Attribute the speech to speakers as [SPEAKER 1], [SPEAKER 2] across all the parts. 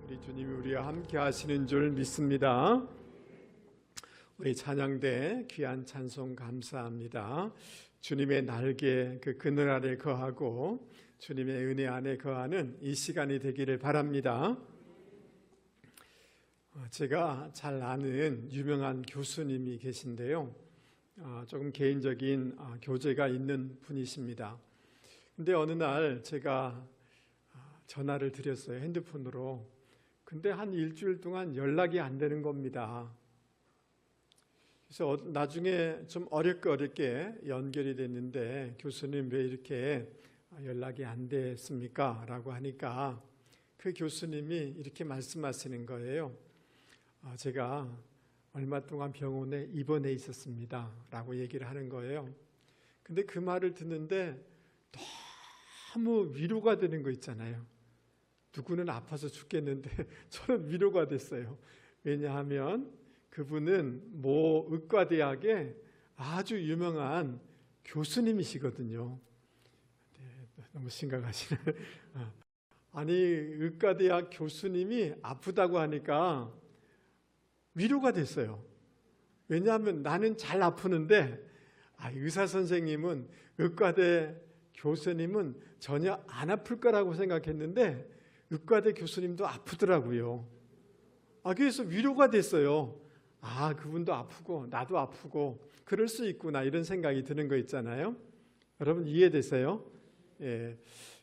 [SPEAKER 1] 우리 주님이 우리와 함께 하시는 줄 믿습니다. 우리 찬양대 귀한 찬송 감사합니다. 주님의 날개 그 그늘 아래 거하고 주님의 은혜 안에 거하는 이 시간이 되기를 바랍니다. 제가 잘 아는 유명한 교수님이 계신데요. 조금 개인적인 교제가 있는 분이십니다. 근데 어느 날 제가 전화를 드렸어요. 핸드폰으로. 근데 한 일주일 동안 연락이 안 되는 겁니다. 그래서 나중에 좀 어렵게 연결이 됐는데 교수님 왜 이렇게 연락이 안 됐습니까? 라고 하니까 그 교수님이 이렇게 말씀하시는 거예요. 제가 얼마 동안 병원에 입원해 있었습니다. 라고 얘기를 하는 거예요. 근데 그 말을 듣는데 너무 위로가 되는 거 있잖아요. 누구는 아파서 죽겠는데 저는 위로가 됐어요. 왜냐하면 그분은 모 의과대학의 아주 유명한 교수님이시거든요. 네, 너무 심각하시네. 아니 의과대학 교수님이 아프다고 하니까 위로가 됐어요. 왜냐하면 나는 잘 아프는데 의사 선생님은 의과대 교수님은 전혀 안 아플 거라고 생각했는데 의과대 교수님도 아프더라고요. 그래서 위로가 됐어요. 그분도 아프고 나도 아프고 그럴 수 있구나 이런 생각이 드는 거 있잖아요. 여러분 이해되세요? 예.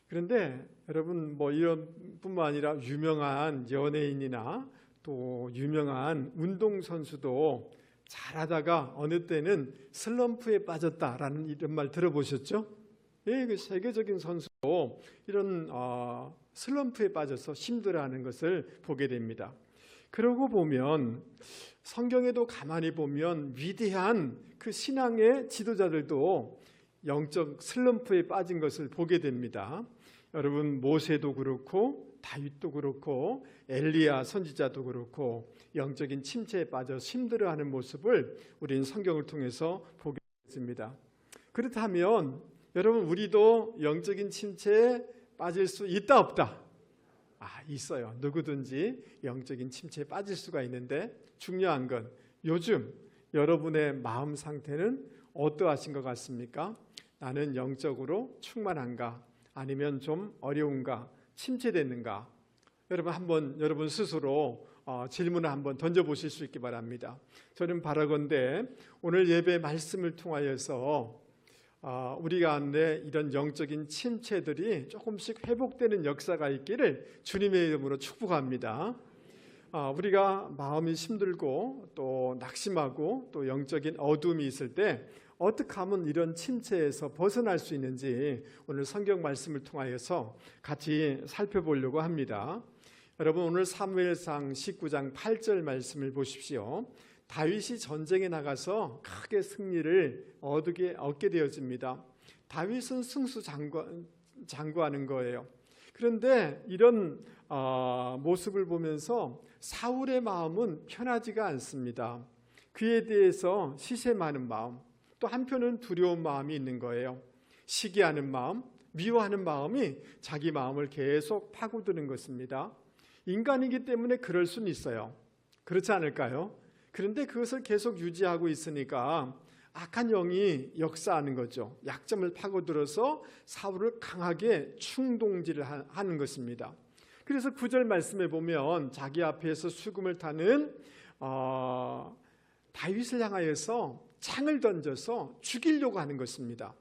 [SPEAKER 1] 그런데 여러분 이런 뿐만 아니라 유명한 연예인이나 또 유명한 운동선수도 잘하다가 어느 때는 슬럼프에 빠졌다라는 이런 말 들어보셨죠? 예, 그 세계적인 선수도 이런 슬럼프에 빠져서 힘들어하는 것을 보게 됩니다. 그러고 보면 성경에도 가만히 보면 위대한 그 신앙의 지도자들도 영적 슬럼프에 빠진 것을 보게 됩니다. 여러분 모세도 그렇고 다윗도 그렇고 엘리야 선지자도 그렇고 영적인 침체에 빠져 힘들어하는 모습을 우리는 성경을 통해서 보게 됩니다. 그렇다면 여러분 우리도 영적인 침체에 빠질 수 있다 없다? 있어요. 누구든지 영적인 침체에 빠질 수가 있는데 중요한 건 요즘 여러분의 마음 상태는 어떠하신 것 같습니까? 나는 영적으로 충만한가? 아니면 좀 어려운가? 침체됐는가? 여러분 스스로 질문을 한번 던져보실 수 있기 바랍니다. 저는 바라건대 오늘 예배 말씀을 통하여서 우리 가운데 이런 영적인 침체들이 조금씩 회복되는 역사가 있기를 주님의 이름으로 축복합니다. 우리가 마음이 힘들고 또 낙심하고 또 영적인 어둠이 있을 때 어떻게 하면 이런 침체에서 벗어날 수 있는지 오늘 성경 말씀을 통하여서 같이 살펴보려고 합니다. 여러분 오늘 사무엘상 19장 8절 말씀을 보십시오. 다윗이 전쟁에 나가서 크게 승리를 얻게 되어집니다. 다윗은 승수장구하는 거예요. 그런데 이런 모습을 보면서 사울의 마음은 편하지가 않습니다. 그에 대해서 시샘하는 마음, 또 한편은 두려운 마음이 있는 거예요. 시기하는 마음, 미워하는 마음이 자기 마음을 계속 파고드는 것입니다. 인간이기 때문에 그럴 수는 있어요. 그렇지 않을까요? 그런데 그것을 계속 유지하고 있으니까 악한 영이 역사하는 거죠. 약점을 파고들어서 사울을 강하게 충동질을 하는 것입니다. 그래서 9절 말씀에 보면 자기 앞에서 수금을 타는 다윗을 향하여서 창을 던져서 죽이려고 하는 것입니다.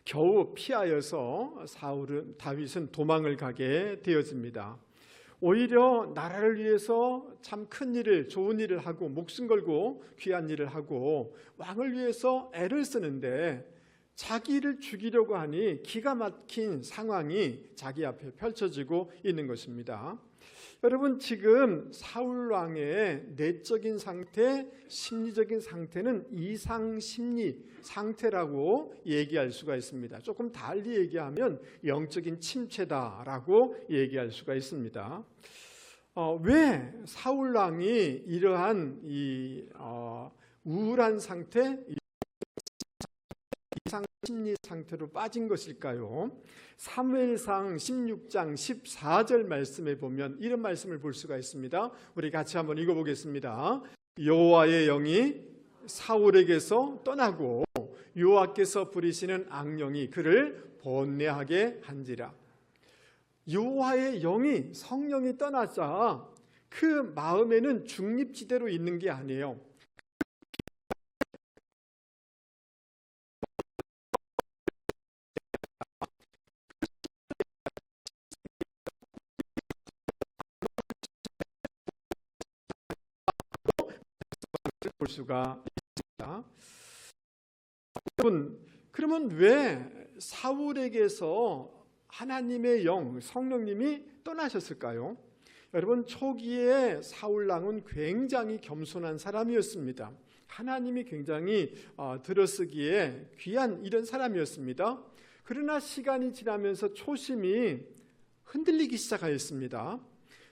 [SPEAKER 1] 겨우 피하여서 다윗은 도망을 가게 되어집니다. 오히려 나라를 위해서 참 큰 일을 좋은 일을 하고 목숨 걸고 귀한 일을 하고 왕을 위해서 애를 쓰는데 자기를 죽이려고 하니 기가 막힌 상황이 자기 앞에 펼쳐지고 있는 것입니다. 여러분 지금 사울 왕의 내적인 상태, 심리적인 상태는 이상심리 상태라고 얘기할 수가 있습니다. 조금 달리 얘기하면 영적인 침체다라고 얘기할 수가 있습니다. 왜 사울 왕이 이러한 우울한 상태, 이상 심리 상태로 빠진 것일까요? 사무엘상 16장 14절 말씀에 보면 이런 말씀을 볼 수가 있습니다. 우리 같이 한번 읽어보겠습니다. 여호와의 영이 사울에게서 떠나고 여호와께서 부리시는 악령이 그를 번뇌하게 한지라. 여호와의 영이, 성령이 떠나자 그 마음에는 중립지대로 있는 게 아니에요. 볼 수가 있습니다. 여러분, 그러면 왜 사울에게서 하나님의 영, 성령님이 떠나셨을까요? 여러분, 초기에 사울왕은 굉장히 겸손한 사람이었습니다. 하나님이 굉장히 들어쓰기에 귀한 이런 사람이었습니다. 그러나 시간이 지나면서 초심이 흔들리기 시작하였습니다.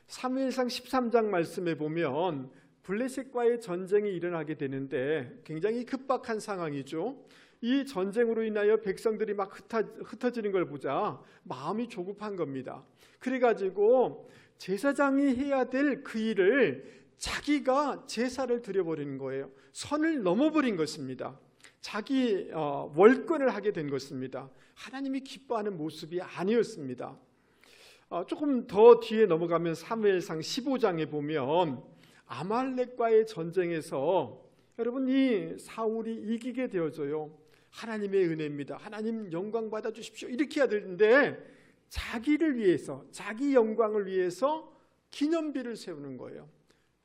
[SPEAKER 1] 사무엘상 13장 말씀에 보면 블레셋과의 전쟁이 일어나게 되는데 굉장히 급박한 상황이죠. 이 전쟁으로 인하여 백성들이 막 흩어지는 걸 보자 마음이 조급한 겁니다. 그래가지고 제사장이 해야 될 그 일을 자기가 제사를 드려버리는 거예요. 선을 넘어버린 것입니다. 자기 월권을 하게 된 것입니다. 하나님이 기뻐하는 모습이 아니었습니다. 조금 더 뒤에 넘어가면 사무엘상 15장에 보면 아말렉과의 전쟁에서 여러분 이 사울이 이기게 되어져요. 하나님의 은혜입니다. 하나님 영광 받아주십시오. 이렇게 해야 되는데 자기를 위해서, 자기 영광을 위해서 기념비를 세우는 거예요.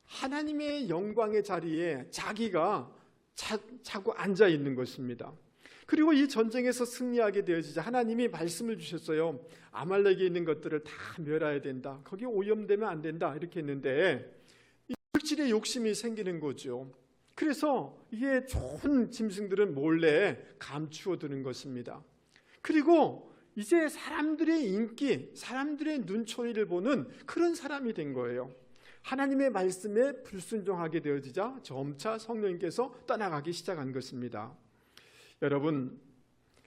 [SPEAKER 1] 하나님의 영광의 자리에 자기가 자꾸 앉아 있는 것입니다. 그리고 이 전쟁에서 승리하게 되어지자 하나님이 말씀을 주셨어요. 아말렉에 있는 것들을 다 멸해야 된다. 거기 오염되면 안 된다. 이렇게 했는데 물질의 욕심이 생기는 거죠. 그래서 이게 좋은 짐승들은 몰래 감추어 두는 것입니다. 그리고 이제 사람들의 인기, 사람들의 눈초리를 보는 그런 사람이 된 거예요. 하나님의 말씀에 불순종하게 되어지자 점차 성령님께서 떠나가기 시작한 것입니다. 여러분,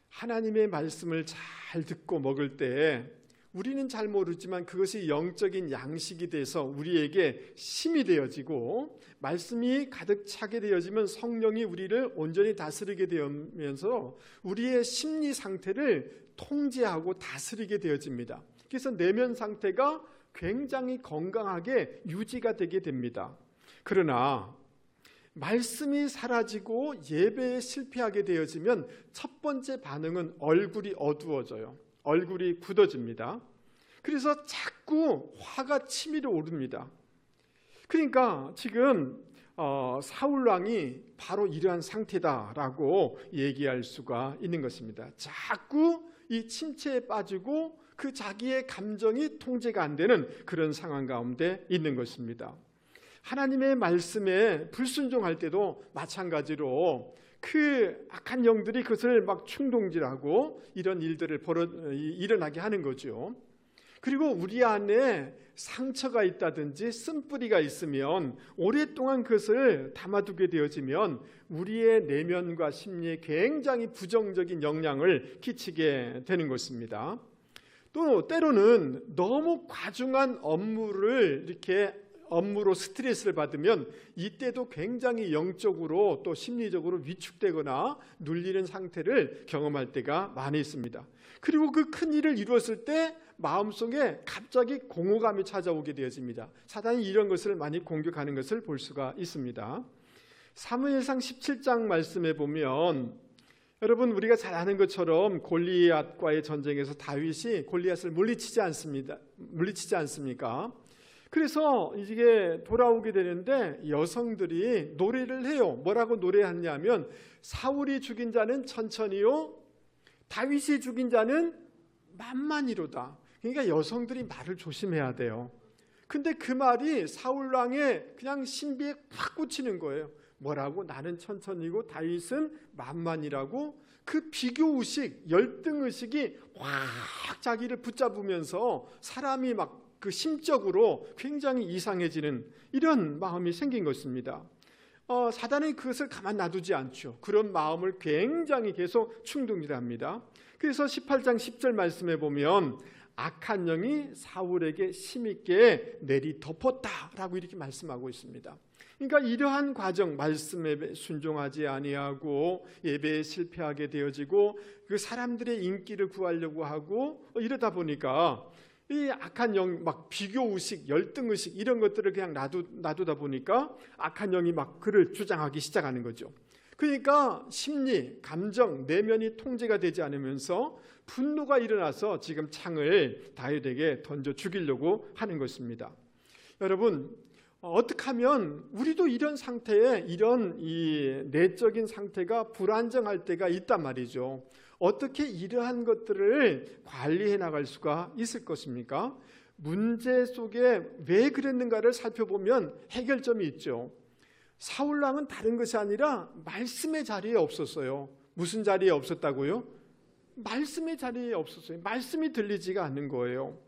[SPEAKER 1] 하나님의 말씀을 잘 듣고 먹을 때 우리는 잘 모르지만 그것이 영적인 양식이 돼서 우리에게 힘이 되어지고 말씀이 가득 차게 되어지면 성령이 우리를 온전히 다스리게 되면서 우리의 심리 상태를 통제하고 다스리게 되어집니다. 그래서 내면 상태가 굉장히 건강하게 유지가 되게 됩니다. 그러나 말씀이 사라지고 예배에 실패하게 되어지면 첫 번째 반응은 얼굴이 어두워져요. 얼굴이 굳어집니다. 그래서 자꾸 화가 치밀어 오릅니다. 그러니까 지금 사울왕이 바로 이러한 상태다라고 얘기할 수가 있는 것입니다. 자꾸 이 침체에 빠지고 그 자기의 감정이 통제가 안 되는 그런 상황 가운데 있는 것입니다. 하나님의 말씀에 불순종할 때도 마찬가지로 그 악한 영들이 그것을 막 충동질하고 이런 일들을 일어나게 하는 거죠. 그리고 우리 안에 상처가 있다든지 쓴뿌리가 있으면 오랫동안 그것을 담아두게 되어지면 우리의 내면과 심리에 굉장히 부정적인 영향을 끼치게 되는 것입니다. 또 때로는 너무 과중한 업무를 이렇게 업무로 스트레스를 받으면 이때도 굉장히 영적으로 또 심리적으로 위축되거나 눌리는 상태를 경험할 때가 많이 있습니다. 그리고 그 큰 일을 이루었을 때 마음속에 갑자기 공허감이 찾아오게 되어집니다. 사단이 이런 것을 많이 공격하는 것을 볼 수가 있습니다. 사무엘상 17장 말씀에 보면 여러분 우리가 잘 아는 것처럼 골리앗과의 전쟁에서 다윗이 골리앗을 물리치지 않습니까? 그래서 이게 돌아오게 되는데 여성들이 노래를 해요. 뭐라고 노래하냐면 사울이 죽인 자는 천천히요, 다윗이 죽인 자는 만만히로다. 그러니까 여성들이 말을 조심해야 돼요. 근데 그 말이 사울왕의 그냥 신비에 확 꽂히는 거예요. 뭐라고? 나는 천천히고 다윗은 만만이라고. 그 비교의식, 열등의식이 확 자기를 붙잡으면서 사람이 막 그 심적으로 굉장히 이상해지는 이런 마음이 생긴 것입니다. 사단은 그것을 가만 놔두지 않죠. 그런 마음을 굉장히 계속 충동질합니다. 그래서 18장 10절 말씀에 보면 악한 영이 사울에게 힘있게 내리 덮었다라고 이렇게 말씀하고 있습니다. 그러니까 이러한 과정, 말씀에 순종하지 아니하고 예배에 실패하게 되어지고 그 사람들의 인기를 구하려고 하고 이러다 보니까 이 악한 영, 막 비교의식, 열등의식 이런 것들을 그냥 놔두다 보니까 악한 영이 막 그를 주장하기 시작하는 거죠. 그러니까 심리, 감정, 내면이 통제가 되지 않으면서 분노가 일어나서 지금 창을 다윗에게 던져 죽이려고 하는 것입니다. 여러분, 어떻게 하면 우리도 이런 상태에 이런 이 내적인 상태가 불안정할 때가 있단 말이죠. 어떻게 이러한 것들을 관리해 나갈 수가 있을 것입니까? 문제 속에 왜 그랬는가를 살펴보면 해결점이 있죠. 사울왕은 다른 것이 아니라 말씀의 자리에 없었어요. 무슨 자리에 없었다고요? 말씀의 자리에 없었어요. 말씀이 들리지가 않는 거예요.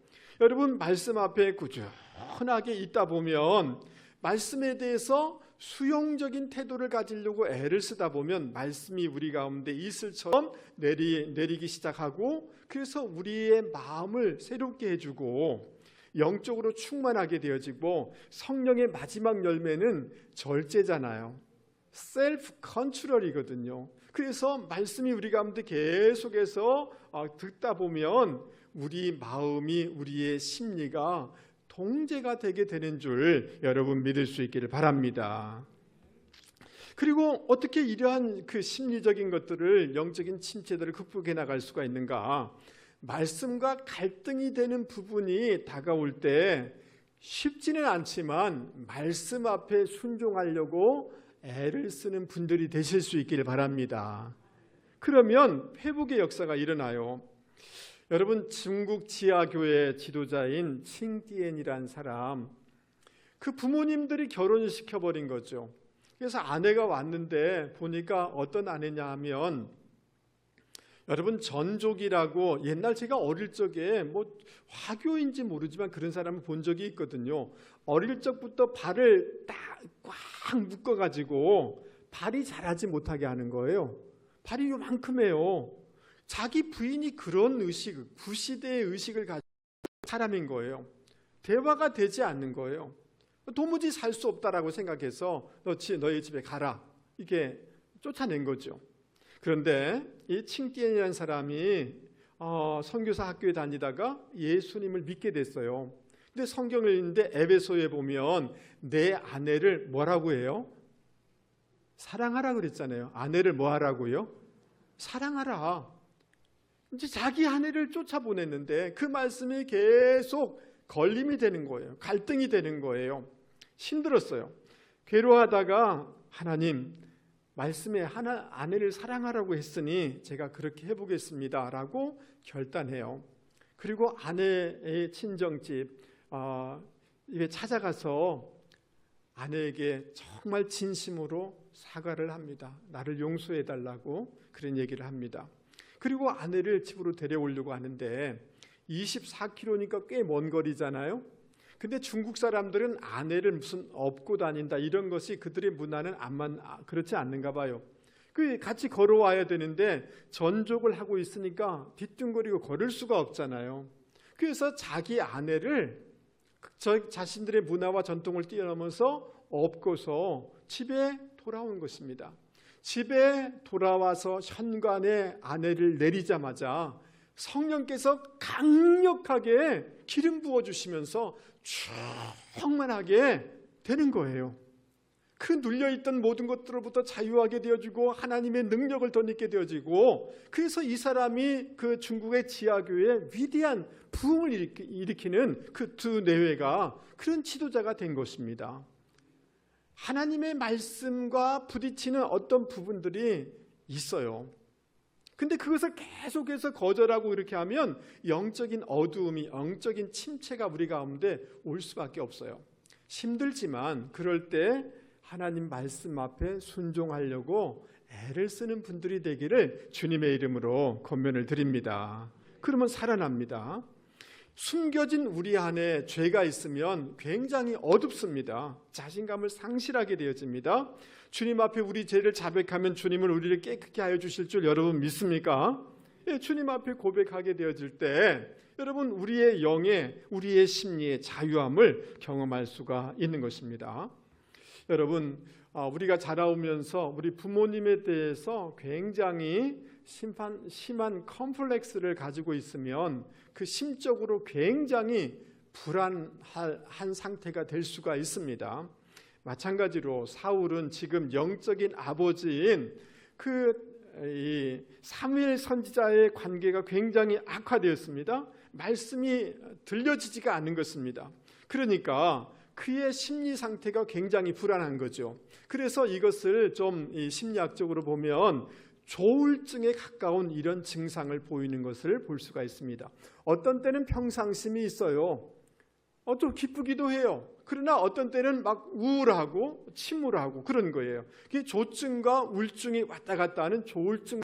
[SPEAKER 1] 여러분, 말씀 앞에 꾸준하게 있다 보면 말씀에 대해서 수용적인 태도를 가지려고 애를 쓰다 보면 말씀이 우리 가운데 이슬처럼 내리기 시작하고 그래서 우리의 마음을 새롭게 해주고 영적으로 충만하게 되어지고 성령의 마지막 열매는 절제잖아요. 셀프 컨트롤이거든요. 그래서 말씀이 우리 가운데 계속해서 듣다 보면 우리 마음이 우리의 심리가 통제가 되게 되는 줄 여러분 믿을 수 있기를 바랍니다. 그리고 어떻게 이러한 그 심리적인 것들을 영적인 침체들을 극복해 나갈 수가 있는가? 말씀과 갈등이 되는 부분이 다가올 때 쉽지는 않지만 말씀 앞에 순종하려고 애를 쓰는 분들이 되실 수 있기를 바랍니다. 그러면 회복의 역사가 일어나요. 여러분, 중국 지하교회 지도자인 칭띠엔이라는 사람, 그 부모님들이 결혼을 시켜버린 거죠. 그래서 아내가 왔는데 보니까 어떤 아내냐 하면 여러분, 전족이라고 옛날 제가 어릴 적에 뭐 화교인지 모르지만 그런 사람을 본 적이 있거든요. 어릴 적부터 발을 딱 꽉 묶어가지고 발이 자라지 못하게 하는 거예요. 발이 요만큼해요. 자기 부인이 그런 의식, 구시대의 의식을 가진 사람인 거예요. 대화가 되지 않는 거예요. 도무지 살 수 없다라고 생각해서 너희 집에 가라, 이게 쫓아낸 거죠. 그런데 이 칭띠엔이라는 사람이 선교사 학교에 다니다가 예수님을 믿게 됐어요. 근데 성경을 읽는데 에베소에 보면 내 아내를 뭐라고 해요? 사랑하라 그랬잖아요. 아내를 뭐 하라고요? 사랑하라. 이제 자기 아내를 쫓아보냈는데 그 말씀이 계속 걸림이 되는 거예요. 갈등이 되는 거예요. 힘들었어요. 괴로워하다가 하나님, 말씀에 아내를 사랑하라고 했으니 제가 그렇게 해보겠습니다 라고 결단해요. 그리고 아내의 친정집 입에 찾아가서 아내에게 정말 진심으로 사과를 합니다. 나를 용서해달라고 그런 얘기를 합니다. 그리고 아내를 집으로 데려오려고 하는데 24km니까 꽤 먼 거리잖아요. 근데 중국 사람들은 아내를 무슨 업고 다닌다 이런 것이 그들의 문화는 그렇지 않는가 봐요. 같이 걸어와야 되는데 전족을 하고 있으니까 뒤뚱거리고 걸을 수가 없잖아요. 그래서 자기 아내를 자신들의 문화와 전통을 뛰어넘어서 업고서 집에 돌아온 것입니다. 집에 돌아와서 현관에 아내를 내리자마자 성령께서 강력하게 기름 부어주시면서 충만하게 되는 거예요. 그 눌려있던 모든 것들로부터 자유하게 되어지고 하나님의 능력을 덧입게 되어지고 그래서 이 사람이 그 중국의 지하교회에 위대한 부흥을 일으키는 그 두 내외가 그런 지도자가 된 것입니다. 하나님의 말씀과 부딪히는 어떤 부분들이 있어요. 근데 그것을 계속해서 거절하고 이렇게 하면 영적인 어두움이, 영적인 침체가 우리 가운데 올 수밖에 없어요. 힘들지만 그럴 때 하나님 말씀 앞에 순종하려고 애를 쓰는 분들이 되기를 주님의 이름으로 권면을 드립니다. 그러면 살아납니다. 숨겨진 우리 안에 죄가 있으면 굉장히 어둡습니다. 자신감을 상실하게 되어집니다. 주님 앞에 우리 죄를 자백하면 주님은 우리를 깨끗게 하여 주실 줄 여러분 믿습니까? 예, 주님 앞에 고백하게 되어질 때 여러분 우리의 영에, 우리의 심리의 자유함을 경험할 수가 있는 것입니다. 여러분 우리가 자라오면서 우리 부모님에 대해서 굉장히 심한 컴플렉스를 가지고 있으면 그 심적으로 굉장히 불안한 상태가 될 수가 있습니다. 마찬가지로 사울은 지금 영적인 아버지인 이 사무엘 선지자의 관계가 굉장히 악화되었습니다. 말씀이 들려지지가 않는 것입니다. 그러니까 그의 심리 상태가 굉장히 불안한 거죠. 그래서 이것을 좀 심리학적으로 보면 조울증에 가까운 이런 증상을 보이는 것을 볼 수가 있습니다. 어떤 때는 평상심이 있어요. 좀 기쁘기도 해요. 그러나 어떤 때는 막 우울하고 침울하고 그런 거예요. 그게 조증과 우울증이 왔다 갔다 하는 조울증으로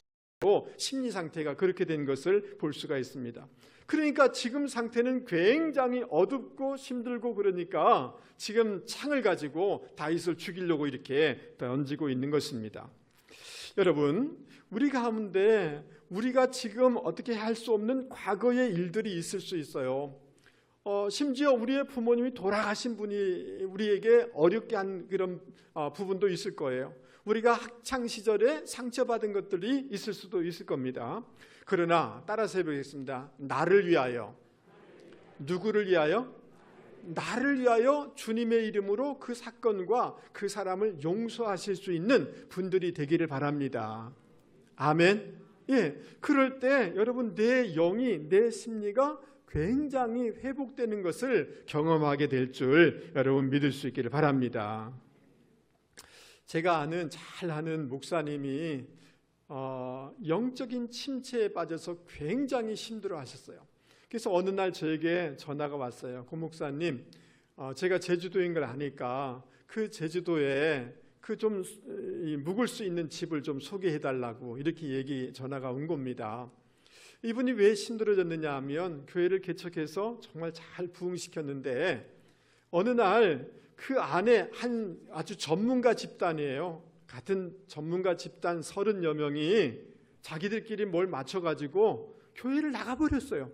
[SPEAKER 1] 심리 상태가 그렇게 된 것을 볼 수가 있습니다. 그러니까 지금 상태는 굉장히 어둡고 힘들고 그러니까 지금 창을 가지고 다윗을 죽이려고 이렇게 던지고 있는 것입니다. 여러분, 우리 가운데 우리가 지금 어떻게 할 수 없는 과거의 일들이 있을 수 있어요. 심지어 우리의 부모님이 돌아가신 분이 우리에게 어렵게 한 그런 부분도 있을 거예요. 우리가 학창 시절에 상처받은 것들이 있을 수도 있을 겁니다. 그러나 따라서 해보겠습니다. 나를 위하여, 누구를 위하여? 나를 위하여 주님의 이름으로 그 사건과 그 사람을 용서하실 수 있는 분들이 되기를 바랍니다. 아멘. 예, 그럴 때 여러분 내 영이, 내 심리가 굉장히 회복되는 것을 경험하게 될 줄 여러분 믿을 수 있기를 바랍니다. 제가 잘 아는 목사님이 영적인 침체에 빠져서 굉장히 힘들어 하셨어요. 그래서 어느 날 저에게 전화가 왔어요. 고 목사님, 제가 제주도인 걸 아니까 그 제주도에 그 좀 묵을 수 있는 집을 좀 소개해 달라고 이렇게 전화가 온 겁니다. 이분이 왜 힘들어졌느냐 하면 교회를 개척해서 정말 잘 부흥시켰는데 어느 날 그 안에 한 아주 전문가 집단이에요. 같은 전문가 집단 30여 명이 자기들끼리 뭘 맞춰가지고 교회를 나가버렸어요.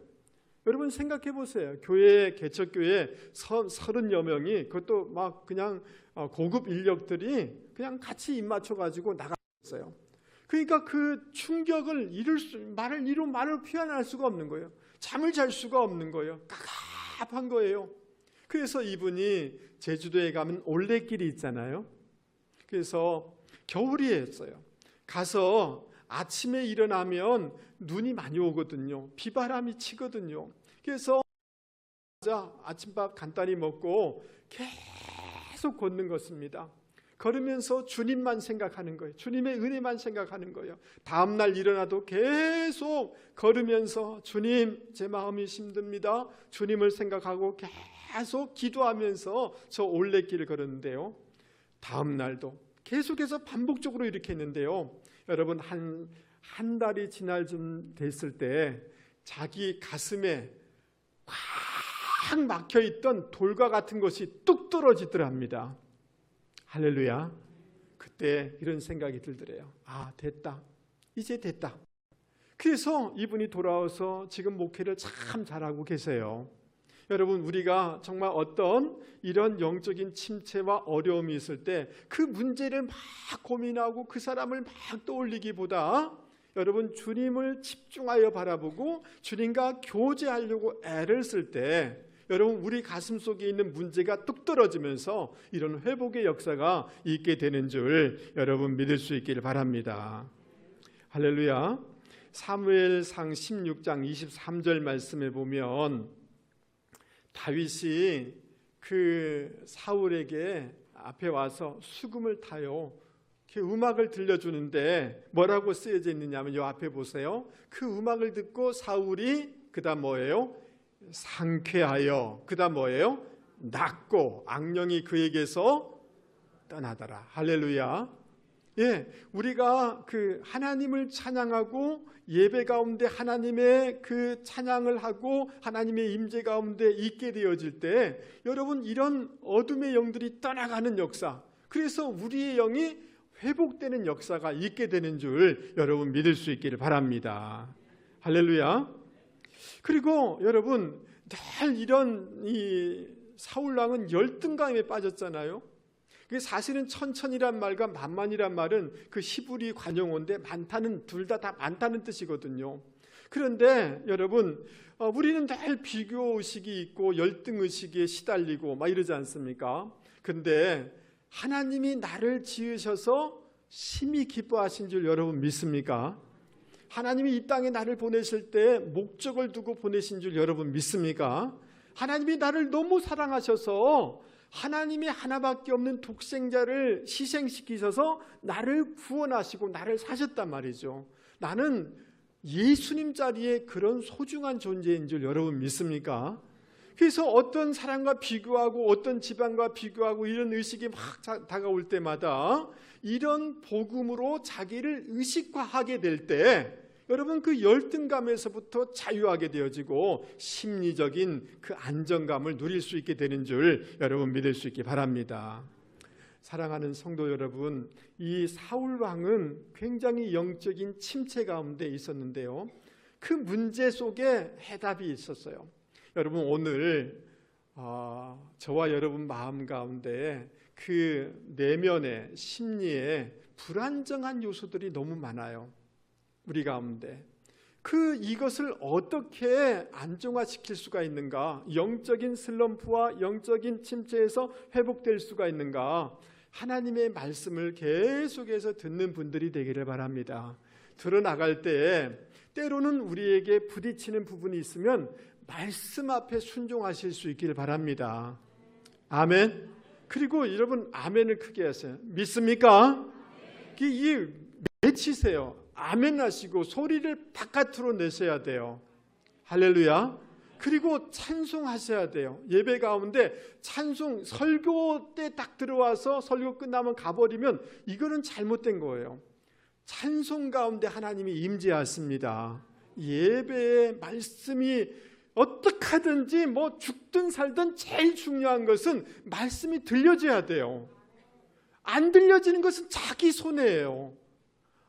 [SPEAKER 1] 여러분 생각해 보세요. 개척교회 30여 명이, 그것도 막 그냥 고급 인력들이 그냥 같이 입 맞춰가지고 나갔어요. 그러니까 그 충격을 말로 표현할 수가 없는 거예요. 잠을 잘 수가 없는 거예요. 깝깝한 거예요. 그래서 이분이 제주도에 가면 올레길이 있잖아요. 그래서 겨울이었어요. 가서 아침에 일어나면 눈이 많이 오거든요. 비바람이 치거든요. 그래서 아침밥 간단히 먹고 계속 걷는 것입니다. 걸으면서 주님만 생각하는 거예요. 주님의 은혜만 생각하는 거예요. 다음날 일어나도 계속 걸으면서 주님, 제 마음이 힘듭니다. 주님을 생각하고 계속 기도하면서 저 올레길을 걸었는데요. 다음날도 계속해서 반복적으로 이렇게 했는데요. 여러분 한 달이 지날 좀 됐을 때 자기 가슴에 꽉 막혀있던 돌과 같은 것이 뚝 떨어지더랍니다. 할렐루야. 그때 이런 생각이 들더래요. 됐다. 이제 됐다. 그래서 이분이 돌아와서 지금 목회를 참 잘하고 계세요. 여러분 우리가 정말 어떤 이런 영적인 침체와 어려움이 있을 때 그 문제를 막 고민하고 그 사람을 막 떠올리기보다 여러분 주님을 집중하여 바라보고 주님과 교제하려고 애를 쓸 때 여러분 우리 가슴 속에 있는 문제가 뚝 떨어지면서 이런 회복의 역사가 있게 되는 줄 여러분 믿을 수 있기를 바랍니다. 할렐루야. 사무엘상 16장 23절 말씀에 보면 다윗이 그 사울에게 앞에 와서 수금을 타요. 음악을 들려주는데 뭐라고 쓰여져 있느냐면 이 앞에 보세요. 그 음악을 듣고 사울이 그다음 뭐예요? 상쾌하여, 그다음 뭐예요? 낫고 악령이 그에게서 떠나더라. 할렐루야. 우리가 그 하나님을 찬양하고 예배 가운데 하나님의 그 찬양을 하고 하나님의 임재 가운데 있게 되어질 때 여러분 이런 어둠의 영들이 떠나가는 역사, 그래서 우리의 영이 회복되는 역사가 있게 되는 줄 여러분 믿을 수 있기를 바랍니다. 할렐루야. 그리고 여러분 늘 이런 이 사울왕은 열등감에 빠졌잖아요. 사실은 천천이란 말과 만만이란 말은 그 히브리 관용어인데 많다는, 둘 다 많다는 뜻이거든요. 그런데 여러분 우리는 늘 비교 의식이 있고 열등 의식에 시달리고 막 이러지 않습니까? 근데 하나님이 나를 지으셔서 심히 기뻐하신 줄 여러분 믿습니까? 하나님이 이 땅에 나를 보내실 때 목적을 두고 보내신 줄 여러분 믿습니까? 하나님이 나를 너무 사랑하셔서 하나님이 하나밖에 없는 독생자를 희생시키셔서 나를 구원하시고 나를 사셨단 말이죠. 나는 예수님 자리에 그런 소중한 존재인 줄 여러분 믿습니까? 그래서 어떤 사람과 비교하고 어떤 집안과 비교하고 이런 의식이 막 다가올 때마다 이런 복음으로 자기를 의식화하게 될 때 여러분 그 열등감에서부터 자유하게 되어지고 심리적인 그 안정감을 누릴 수 있게 되는 줄 여러분 믿을 수 있기 바랍니다. 사랑하는 성도 여러분, 이 사울 왕은 굉장히 영적인 침체 가운데 있었는데요. 그 문제 속에 해답이 있었어요. 여러분 오늘 저와 여러분 마음 가운데 그 내면의 심리에 불안정한 요소들이 너무 많아요. 우리 가운데 이것을 어떻게 안정화시킬 수가 있는가, 영적인 슬럼프와 영적인 침체에서 회복될 수가 있는가, 하나님의 말씀을 계속해서 듣는 분들이 되기를 바랍니다. 들어나갈 때 때로는 우리에게 부딪히는 부분이 있으면 말씀 앞에 순종하실 수 있기를 바랍니다. 아멘. 그리고 여러분 아멘을 크게 하세요. 믿습니까? 외치세요. 아멘 하시고 소리를 바깥으로 내셔야 돼요. 할렐루야. 그리고 찬송하셔야 돼요. 예배 가운데 찬송, 설교 때 딱 들어와서 설교 끝나면 가버리면 이거는 잘못된 거예요. 찬송 가운데 하나님이 임재하십니다. 예배의 말씀이 어떻게 하든지 뭐 죽든 살든 제일 중요한 것은 말씀이 들려져야 돼요. 안 들려지는 것은 자기 손해예요.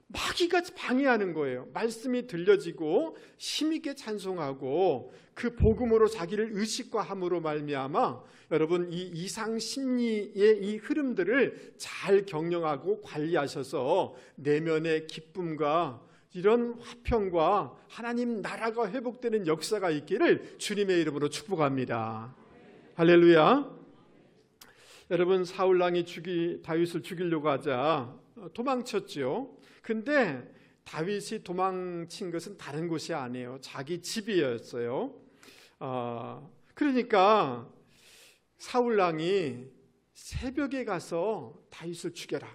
[SPEAKER 1] 마귀가 방해하는 거예요. 말씀이 들려지고 힘있게 찬송하고 그 복음으로 자기를 의식화함으로 말미암아 여러분 이 이상 심리의 이 흐름들을 잘 경영하고 관리하셔서 내면의 기쁨과 이런 화평과 하나님 나라가 회복되는 역사가 있기를 주님의 이름으로 축복합니다. 할렐루야. 여러분 사울왕이 다윗을 죽이려고 하자 도망쳤죠. 근데 다윗이 도망친 것은 다른 곳이 아니에요. 자기 집이었어요. 그러니까 사울왕이 새벽에 가서 다윗을 죽여라,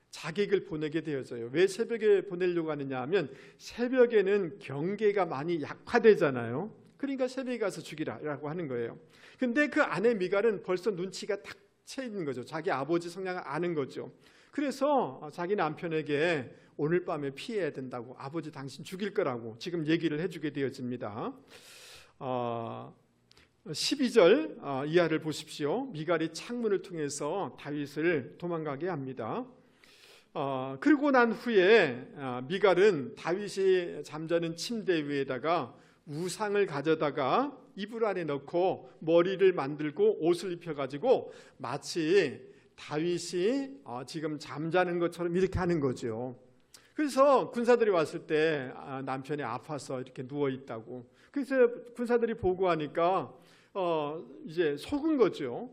[SPEAKER 1] 자객을 보내게 되어져요. 왜 새벽에 보내려고 하느냐 하면 새벽에는 경계가 많이 약화되잖아요. 그러니까 새벽에 가서 죽이라라고 하는 거예요. 근데 그 아내 미갈은 벌써 눈치가 탁 채 있는 거죠. 자기 아버지 성향을 아는 거죠. 그래서 자기 남편에게 오늘 밤에 피해야 된다고, 아버지 당신 죽일 거라고 지금 얘기를 해주게 되어집니다. 12절 이하를 보십시오. 미갈이 창문을 통해서 다윗을 도망가게 합니다. 그리고 난 후에 미갈은 다윗이 잠자는 침대 위에다가 우상을 가져다가 이불 안에 넣고 머리를 만들고 옷을 입혀가지고 마치 다윗이 지금 잠자는 것처럼 이렇게 하는 거죠. 그래서 군사들이 왔을 때 남편이 아파서 이렇게 누워 있다고. 그래서 군사들이 보고하니까 이제 속은 거죠.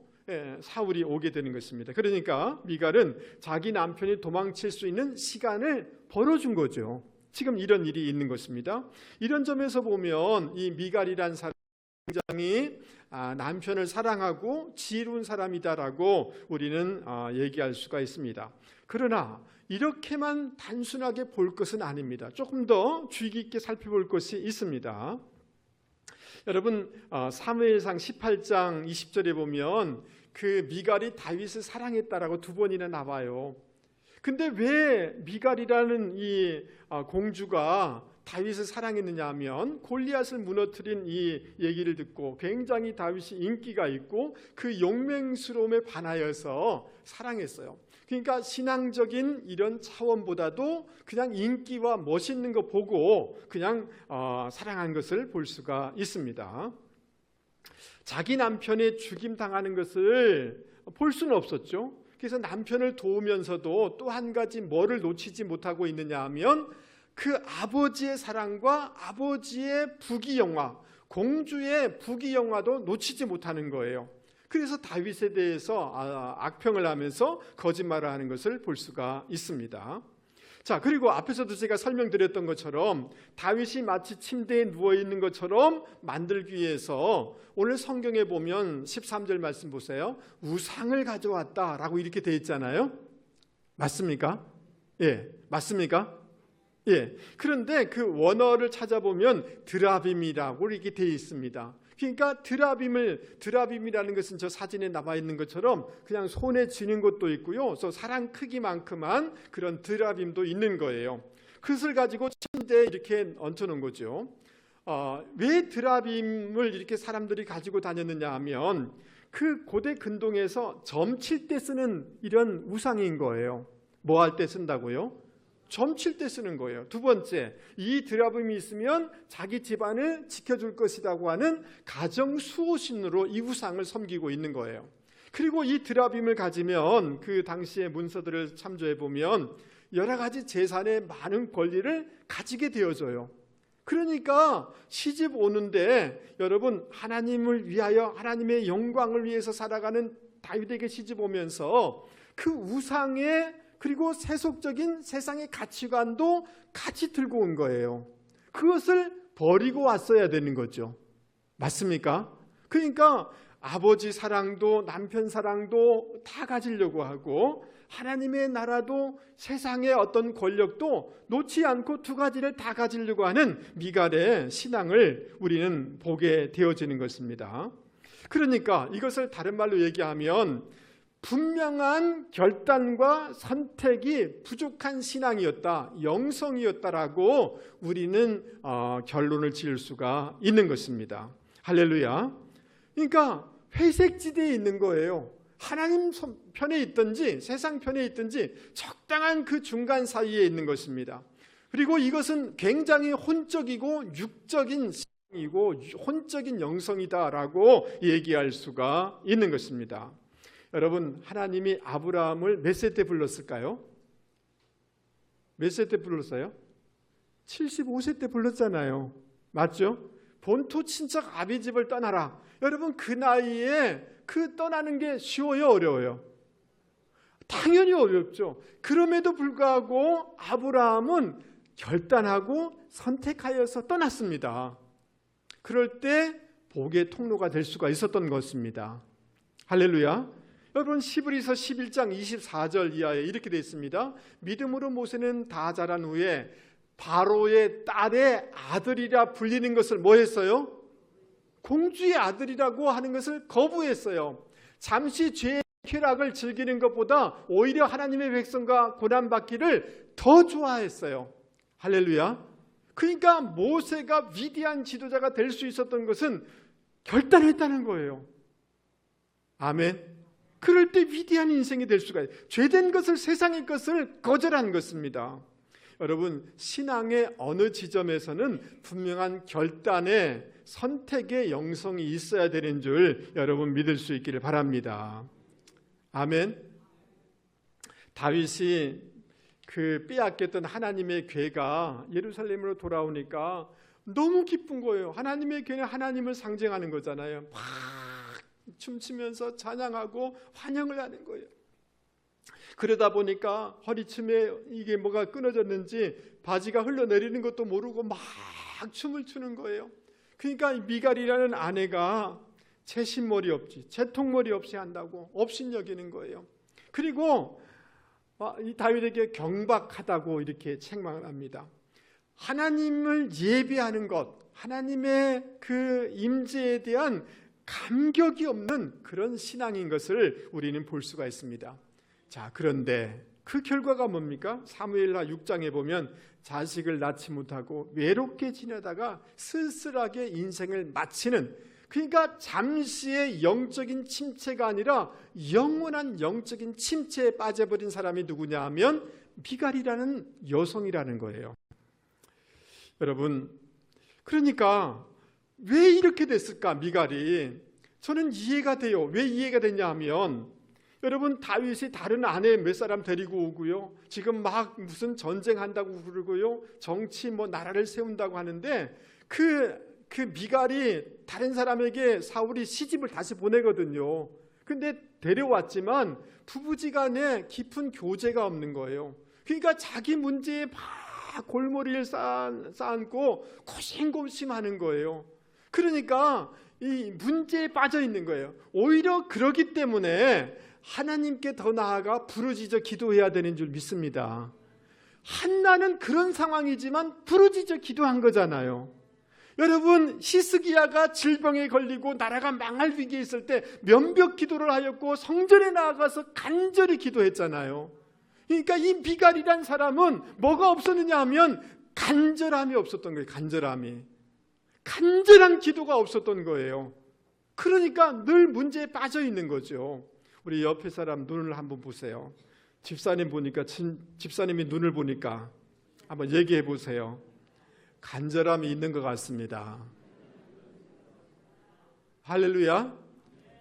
[SPEAKER 1] 사울이 오게 되는 것입니다. 그러니까 미갈은 자기 남편이 도망칠 수 있는 시간을 벌어준 거죠. 지금 이런 일이 있는 것입니다. 이런 점에서 보면 이 미갈이란 사람이 굉장히 남편을 사랑하고 지혜로운 사람이다라고 우리는 얘기할 수가 있습니다. 그러나 이렇게만 단순하게 볼 것은 아닙니다. 조금 더 주의 깊게 살펴볼 것이 있습니다. 여러분 사무엘상 18장 20절에 보면 그 미갈이 다윗을 사랑했다라고 2번이나 나와요. 근데 왜 미갈이라는 이 공주가 다윗을 사랑했느냐 하면 골리앗을 무너뜨린 이 얘기를 듣고 굉장히 다윗이 인기가 있고 그 용맹스러움에 반하여서 사랑했어요. 그러니까 신앙적인 이런 차원보다도 그냥 인기와 멋있는 거 보고 그냥 사랑한 것을 볼 수가 있습니다. 자기 남편의 죽임당하는 것을 볼 수는 없었죠. 그래서 남편을 도우면서도 또 한 가지 뭐를 놓치지 못하고 있느냐 하면 그 아버지의 사랑과 아버지의 부귀영화, 공주의 부귀영화도 놓치지 못하는 거예요. 그래서 다윗에 대해서 악평을 하면서 거짓말을 하는 것을 볼 수가 있습니다. 자, 그리고 앞에서도 제가 설명드렸던 것처럼 다윗이 마치 침대에 누워있는 것처럼 만들기 위해서 오늘 성경에 보면 13절 말씀 보세요. 우상을 가져왔다라고 이렇게 되어 있잖아요. 맞습니까? 예, 맞습니까? 예. 그런데 그 원어를 찾아보면 드라빔이라고 이렇게 되어 있습니다. 그러니까 드라빔이라는 것은 저 사진에 남아 있는 것처럼 그냥 손에 쥐는 것도 있고요. 또 사람 크기만큼한 그런 드라빔도 있는 거예요. 그것을 가지고 침대에 이렇게 얹혀놓은 거죠. 왜 드라빔을 이렇게 사람들이 가지고 다녔느냐 하면 그 고대 근동에서 점칠 때 쓰는 이런 우상인 거예요. 뭐 할 때 쓴다고요? 점칠 때 쓰는 거예요. 두 번째, 이 드라빔이 있으면 자기 집안을 지켜줄 것이라고 하는 가정 수호신으로 이 우상을 섬기고 있는 거예요. 그리고 이 드라빔을 가지면 그 당시의 문서들을 참조해 보면 여러 가지 재산의 많은 권리를 가지게 되어져요. 그러니까 시집 오는데 여러분, 하나님을 위하여 하나님의 영광을 위해서 살아가는 다윗에게 시집 오면서 그 우상의 그리고 세속적인 세상의 가치관도 같이 들고 온 거예요. 그것을 버리고 왔어야 되는 거죠. 맞습니까? 그러니까 아버지 사랑도 남편 사랑도 다 가지려고 하고 하나님의 나라도 세상의 어떤 권력도 놓지 않고 두 가지를 다 가지려고 하는 미갈의 신앙을 우리는 보게 되어지는 것입니다. 그러니까 이것을 다른 말로 얘기하면 분명한 결단과 선택이 부족한 신앙이었다, 영성이었다라고 우리는 결론을 지을 수가 있는 것입니다. 할렐루야. 그러니까 회색지대에 있는 거예요. 하나님 편에 있든지 세상 편에 있든지 적당한 그 중간 사이에 있는 것입니다. 그리고 이것은 굉장히 혼적이고 육적인 신앙이고 혼적인 영성이다라고 얘기할 수가 있는 것입니다. 여러분, 하나님이 아브라함을 몇 세 때 불렀을까요? 몇 세 때 불렀어요? 75세 때 불렀잖아요. 맞죠? 본토 친척 아비집을 떠나라. 여러분, 그 나이에 그 떠나는 게 쉬워요, 어려워요? 당연히 어렵죠. 그럼에도 불구하고 아브라함은 결단하고 선택하여서 떠났습니다. 그럴 때 복의 통로가 될 수가 있었던 것입니다. 할렐루야. 여러분, 히브리서 11장 24절 이하에 이렇게 되어 있습니다. 믿음으로 모세는 다 자란 후에 바로의 딸의 아들이라 불리는 것을 뭐 했어요? 공주의 아들이라고 하는 것을 거부했어요. 잠시 죄의 쾌락을 즐기는 것보다 오히려 하나님의 백성과 고난받기를 더 좋아했어요. 할렐루야. 그러니까 모세가 위대한 지도자가 될 수 있었던 것은 결단했다는 거예요. 아멘. 그럴 때 위대한 인생이 될 수가 있어요. 죄된 것을, 세상의 것을 거절한 것입니다. 여러분, 신앙의 어느 지점에서는 분명한 결단의 선택의 영성이 있어야 되는 줄 여러분 믿을 수 있기를 바랍니다. 아멘. 다윗이 그 빼앗겼던 하나님의 궤가 예루살렘으로 돌아오니까 너무 기쁜 거예요. 하나님의 궤는 하나님을 상징하는 거잖아요. 막 춤추면서 찬양하고 환영을 하는 거예요. 그러다 보니까 허리춤에 이게 뭐가 끊어졌는지 바지가 흘러내리는 것도 모르고 막 춤을 추는 거예요. 그러니까 미갈이라는 아내가 채신머리 없이, 채통머리 없이 한다고 업신여기는 거예요. 그리고 이 다윗에게 경박하다고 이렇게 책망을 합니다. 하나님을 예배하는 것, 하나님의 그 임재에 대한 감격이 없는 그런 신앙인 것을 우리는 볼 수가 있습니다. 자, 그런데 그 결과가 뭡니까? 사무엘하 6장에 보면 자식을 낳지 못하고 외롭게 지내다가 쓸쓸하게 인생을 마치는, 그러니까 잠시의 영적인 침체가 아니라 영원한 영적인 침체에 빠져버린 사람이 누구냐 하면 미갈이라는 여성이라는 거예요. 여러분, 그러니까 왜 이렇게 됐을까? 미갈이 저는 이해가 돼요. 왜 이해가 됐냐 하면, 여러분, 다윗이 다른 아내 몇 사람 데리고 오고요, 지금 막 무슨 전쟁한다고 그러고요, 정치 나라를 세운다고 하는데 그 미갈이 다른 사람에게 사울이 시집을 다시 보내거든요. 근데 데려왔지만 부부지간에 깊은 교제가 없는 거예요. 그러니까 자기 문제에 막 골머리를 쌓고 고심고심하는 거예요. 그러니까 이 문제에 빠져 있는 거예요. 오히려 그러기 때문에 하나님께 더 나아가 부르짖어 기도해야 되는 줄 믿습니다. 한나는 그런 상황이지만 부르짖어 기도한 거잖아요. 여러분, 히스기야가 질병에 걸리고 나라가 망할 위기에 있을 때 면벽 기도를 하였고 성전에 나아가서 간절히 기도했잖아요. 그러니까 이 미갈이란 사람은 뭐가 없었느냐 하면 간절함이 없었던 거예요. 간절한 기도가 없었던 거예요. 그러니까 늘 문제에 빠져 있는 거죠. 우리 옆에 사람 눈을 한번 보세요. 집사님 보니까, 집사님이 눈을 보니까 한번 얘기해 보세요. 간절함이 있는 것 같습니다. 할렐루야.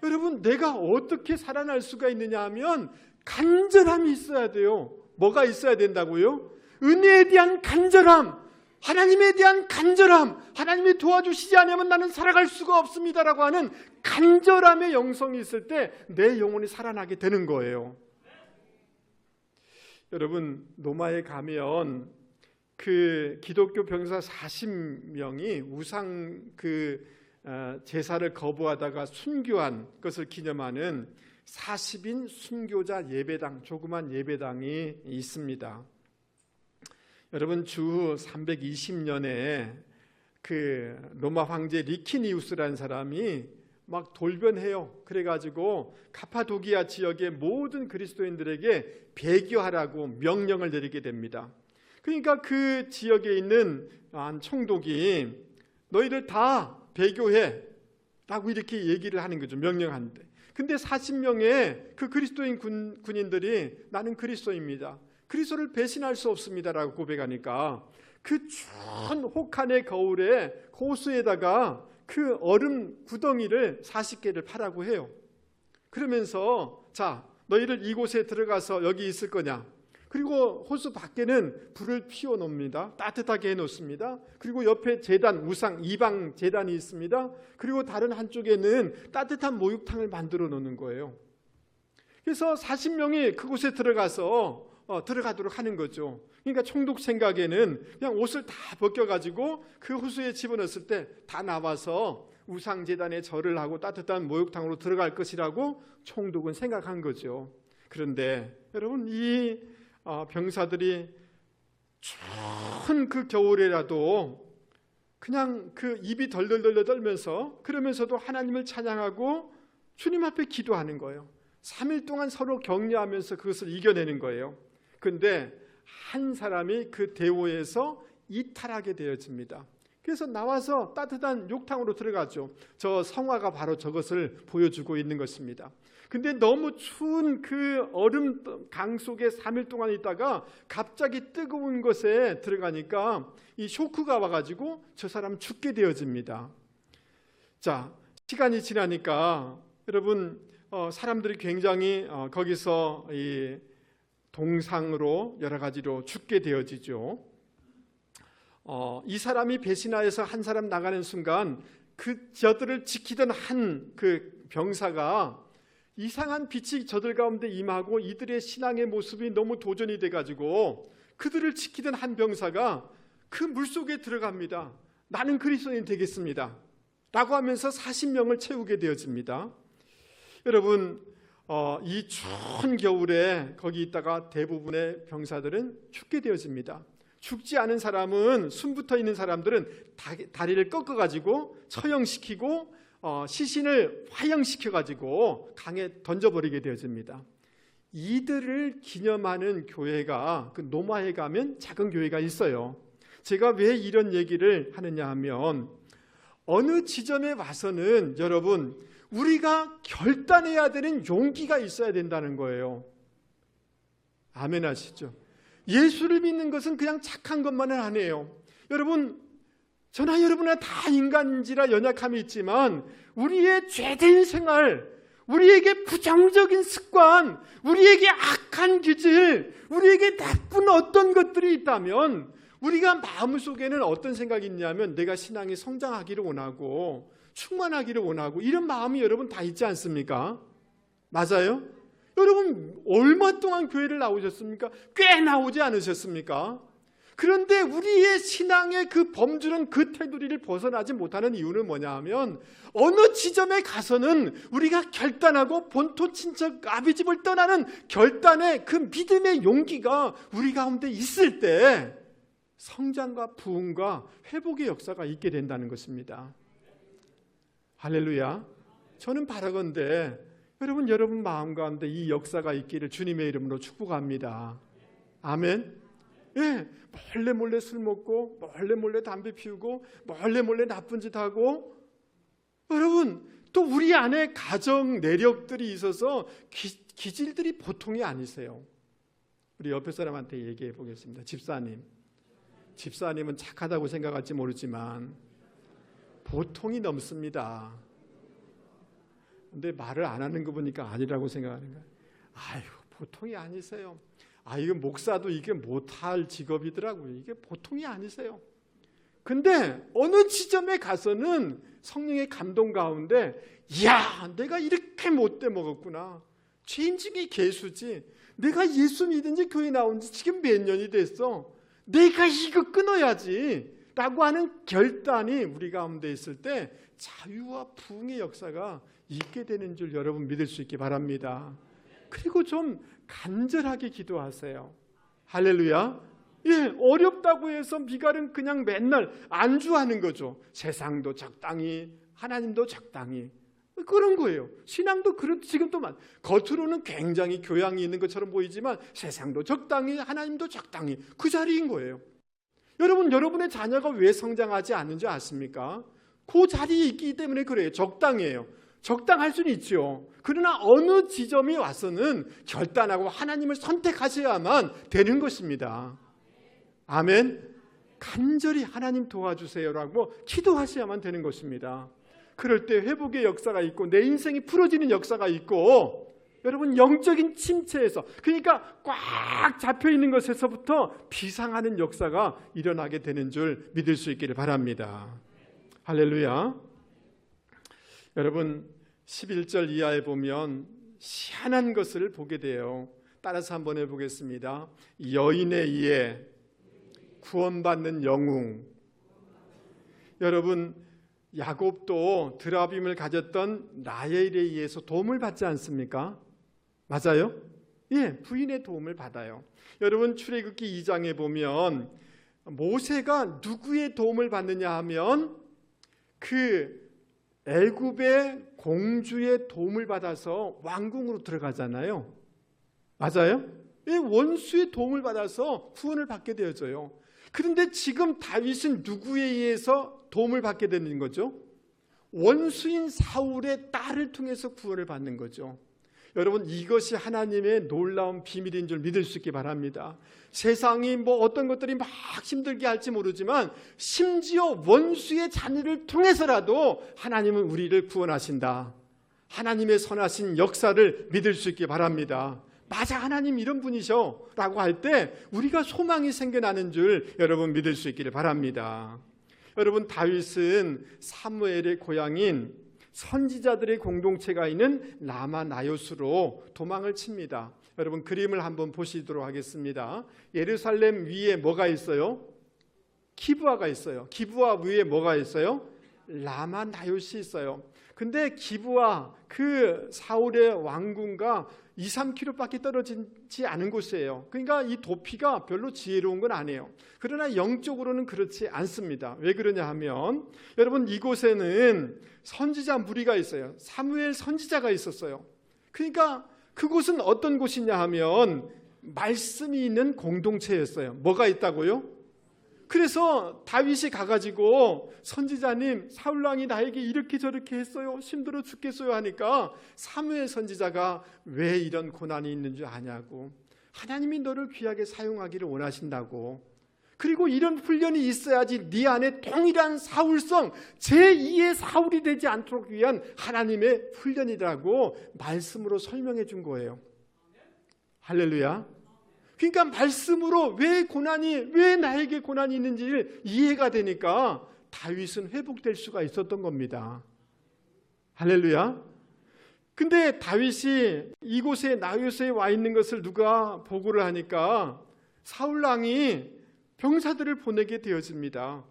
[SPEAKER 1] 여러분, 내가 어떻게 살아날 수가 있느냐 하면 간절함이 있어야 돼요. 뭐가 있어야 된다고요? 은혜에 대한 간절함, 하나님에 대한 간절함, 하나님이 도와주시지 않으면 나는 살아갈 수가 없습니다라고 하는 간절함의 영성이 있을 때 내 영혼이 살아나게 되는 거예요. 여러분, 로마에 가면 그 기독교 병사 40명이 우상 제사를 거부하다가 순교한 것을 기념하는 40인 순교자 예배당, 조그만 예배당이 있습니다. 여러분, 주 320년에 그 로마 황제 리키니우스라는 사람이 막 돌변해요. 그래가지고 카파도기아 지역의 모든 그리스도인들에게 배교하라고 명령을 내리게 됩니다. 그러니까 그 지역에 있는 한 총독이 너희들 다 배교해 라고 이렇게 얘기를 하는 거죠. 명령하는데. 근데 40명의 그 그리스도인 군인들이 나는 그리스도입니다, 그리스도를 배신할 수 없습니다라고 고백하니까 그 추운 혹한의 거울에 호수에다가 그 얼음 구덩이를 40개를 파라고 해요. 그러면서 자, 너희들 이곳에 들어가서 여기 있을 거냐. 그리고 호수 밖에는 불을 피워 놓습니다. 따뜻하게 해놓습니다. 그리고 옆에 제단, 우상 이방 제단이 있습니다. 그리고 다른 한쪽에는 따뜻한 목욕탕을 만들어 놓는 거예요. 그래서 40명이 그곳에 들어가도록 하는 거죠. 그러니까 총독 생각에는 그냥 옷을 다 벗겨가지고 그 호수에 집어넣었을 때 다 나와서 우상제단에 절을 하고 따뜻한 목욕탕으로 들어갈 것이라고 총독은 생각한 거죠. 그런데 여러분, 이 병사들이 추운 그 겨울에라도 그냥 그 입이 덜덜덜 떨면서 그러면서도 하나님을 찬양하고 주님 앞에 기도하는 거예요. 3일 동안 서로 격려하면서 그것을 이겨내는 거예요. 그런데 한 사람이 그 대오에서 이탈하게 되어집니다. 그래서 나와서 따뜻한 욕탕으로 들어가죠. 저 성화가 바로 저것을 보여주고 있는 것입니다. 근데 너무 추운 그 얼음 강 속에 3일 동안 있다가 갑자기 뜨거운 것에 들어가니까 이 쇼크가 와가지고 저 사람 죽게 되어집니다. 자, 시간이 지나니까 여러분, 사람들이 굉장히 거기서 이 동상으로 여러 가지로 죽게 되어지죠. 이 사람이 배신하여서 한 사람 나가는 순간 그 저들을 지키던 한 그 병사가 이상한 빛이 저들 가운데 임하고 이들의 신앙의 모습이 너무 도전이 돼가지고 그들을 지키던 한 병사가 그 물속에 들어갑니다. 나는 그리스도인 되겠습니다 라고 하면서 40명을 채우게 되어집니다. 여러분, 이 추운 겨울에 거기 있다가 대부분의 병사들은 죽게 되어집니다. 죽지 않은 사람은, 숨붙어 있는 사람들은 다리를 꺾어가지고 처형시키고 시신을 화형시켜가지고 강에 던져버리게 되어집니다. 이들을 기념하는 교회가 그 노마에 가면 작은 교회가 있어요. 제가 왜 이런 얘기를 하느냐 하면 어느 지점에 와서는 여러분 우리가 결단해야 되는 용기가 있어야 된다는 거예요. 아멘 하시죠? 예수를 믿는 것은 그냥 착한 것만은 아니에요. 여러분, 저나 여러분은 다 인간인지라 연약함이 있지만 우리의 죄된 생활, 우리에게 부정적인 습관, 우리에게 악한 기질, 우리에게 나쁜 어떤 것들이 있다면 우리가 마음속에는 어떤 생각이 있냐면 내가 신앙이 성장하기를 원하고 충만하기를 원하고 이런 마음이 여러분 다 있지 않습니까? 맞아요? 여러분 얼마 동안 교회를 나오셨습니까? 꽤 나오지 않으셨습니까? 그런데 우리의 신앙의 그 범주는 그 테두리를 벗어나지 못하는 이유는 뭐냐 하면 어느 지점에 가서는 우리가 결단하고 본토 친척 아비집을 떠나는 결단의 그 믿음의 용기가 우리 가운데 있을 때 성장과 부흥과 회복의 역사가 있게 된다는 것입니다. 할렐루야. 저는 바라건대 여러분 마음 가운데 이 역사가 있기를 주님의 이름으로 축복합니다. 아멘. 예, 몰래 술 먹고 몰래 담배 피우고 몰래 나쁜 짓 하고 여러분 또 우리 안에 가정 내력들이 있어서 기질들이 보통이 아니세요. 우리 옆에 사람한테 얘기해 보겠습니다. 집사님은 착하다고 생각할지 모르지만 보통이 넘습니다. 근데 말을 안 하는 거 보니까 아니라고 생각하는 거예요. 아유, 보통이 아니세요. 이거 목사도 이게 못할 직업이더라고요. 이게 보통이 아니세요. 근데 어느 지점에 가서는 성령의 감동 가운데 이야, 내가 이렇게 못돼 먹었구나. 죄인중에 개수지. 내가 예수 믿은 지 교회 나온 지 지금 몇 년이 됐어. 내가 이거 끊어야지 라고 하는 결단이 우리 가운데 있을 때 자유와 부흥의 역사가 있게 되는 줄 여러분 믿을 수 있기 바랍니다. 그리고 좀 간절하게 기도하세요. 할렐루야. 예, 어렵다고 해서 미갈은 그냥 맨날 안주하는 거죠. 세상도 적당히 하나님도 적당히 그런 거예요. 신앙도 지금 또 겉으로는 굉장히 교양이 있는 것처럼 보이지만 세상도 적당히 하나님도 적당히 그 자리인 거예요. 여러분의 자녀가 왜 성장하지 않는 줄 아십니까? 그 자리에 있기 때문에 그래요. 적당해요. 적당할 수는 있죠. 그러나 어느 지점이 와서는 결단하고 하나님을 선택하셔야만 되는 것입니다. 아멘. 간절히 하나님 도와주세요라고 기도하셔야만 되는 것입니다. 그럴 때 회복의 역사가 있고 내 인생이 풀어지는 역사가 있고 여러분 영적인 침체에서 그러니까 꽉 잡혀있는 것에서부터 비상하는 역사가 일어나게 되는 줄 믿을 수 있기를 바랍니다. 할렐루야. 여러분 11절 이하에 보면 희한한 것을 보게 돼요. 따라서 한번 해보겠습니다. 여인에 의해 구원받는 영웅. 여러분 야곱도 드라빔을 가졌던 라헬에 의해서 도움을 받지 않습니까? 맞아요? 예, 부인의 도움을 받아요. 여러분 출애굽기 2장에 보면 모세가 누구의 도움을 받느냐 하면 그 애굽의 공주의 도움을 받아서 왕궁으로 들어가잖아요. 맞아요? 예, 원수의 도움을 받아서 구원을 받게 되어져요. 그런데 지금 다윗은 누구에 의해서 도움을 받게 되는 거죠? 원수인 사울의 딸을 통해서 구원을 받는 거죠. 여러분 이것이 하나님의 놀라운 비밀인 줄 믿을 수 있기 바랍니다. 세상이 어떤 것들이 막 힘들게 할지 모르지만 심지어 원수의 자녀를 통해서라도 하나님은 우리를 구원하신다. 하나님의 선하신 역사를 믿을 수 있기 바랍니다. 맞아, 하나님 이런 분이셔 라고 할 때 우리가 소망이 생겨나는 줄 여러분 믿을 수 있기를 바랍니다. 여러분 다윗은 사무엘의 고향인 선지자들의 공동체가 있는 라마 나요스로 도망을 칩니다. 여러분 그림을 한번 보시도록 하겠습니다. 예루살렘 위에 뭐가 있어요? 기브아가 있어요. 기브아 위에 뭐가 있어요? 라마 나요스이 있어요. 근데 기브아 그 사울의 왕궁과 2-3km밖에 떨어지지 않은 곳이에요. 그러니까 이 도피가 별로 지혜로운 건 아니에요. 그러나 영적으로는 그렇지 않습니다. 왜 그러냐 하면 여러분 이곳에는 선지자 무리가 있어요. 사무엘 선지자가 있었어요. 그러니까 그곳은 어떤 곳이냐 하면 말씀이 있는 공동체였어요. 뭐가 있다고요? 그래서 다윗이 가가지고 선지자님, 사울왕이 나에게 이렇게 저렇게 했어요, 힘들어 죽겠어요 하니까 사무엘 선지자가 왜 이런 고난이 있는 줄 아냐고, 하나님이 너를 귀하게 사용하기를 원하신다고, 그리고 이런 훈련이 있어야지 네 안에 동일한 사울성, 제2의 사울이 되지 않도록 위한 하나님의 훈련이라고 말씀으로 설명해 준 거예요. 할렐루야. 그러니까 말씀으로 왜 나에게 고난이 있는지를 이해가 되니까 다윗은 회복될 수가 있었던 겁니다. 할렐루야. 근데 다윗이 이곳에 나요스에 와 있는 것을 누가 보고를 하니까 사울왕이 병사들을 보내게 되어집니다.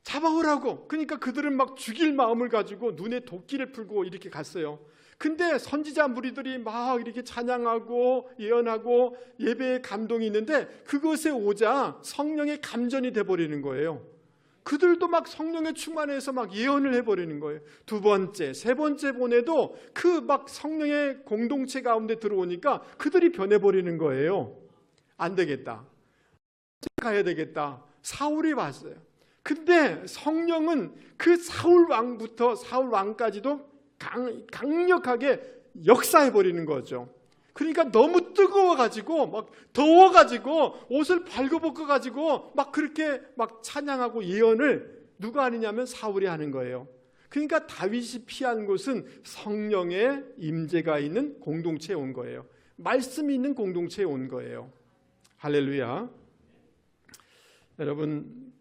[SPEAKER 1] 잡아오라고. 그러니까 그들은 막 죽일 마음을 가지고 눈에 도끼를 풀고 이렇게 갔어요. 근데 선지자 무리들이 막 이렇게 찬양하고 예언하고 예배에 감동이 있는데 그것에 오자 성령의 감전이 돼버리는 거예요. 그들도 막 성령에 충만해서 막 예언을 해버리는 거예요. 두 번째, 세 번째 보내도 그 막 성령의 공동체 가운데 들어오니까 그들이 변해버리는 거예요. 안 되겠다, 가야 되겠다. 사울이 왔어요. 근데 성령은 그 사울 왕부터 사울 왕까지도 강력하게 역사해버리는 거죠. 그러니까 너무 뜨거워가지고 막 더워가지고 옷을 발궈벗겨가지고 막 그렇게 막 찬양하고 예언을 누가 하느냐면 사울이 하는 거예요. 그러니까 다윗이 피한 곳은 성령의 임재가 있는 공동체에 온 거예요. 말씀이 있는 공동체에 온 거예요. 할렐루야. 여러분,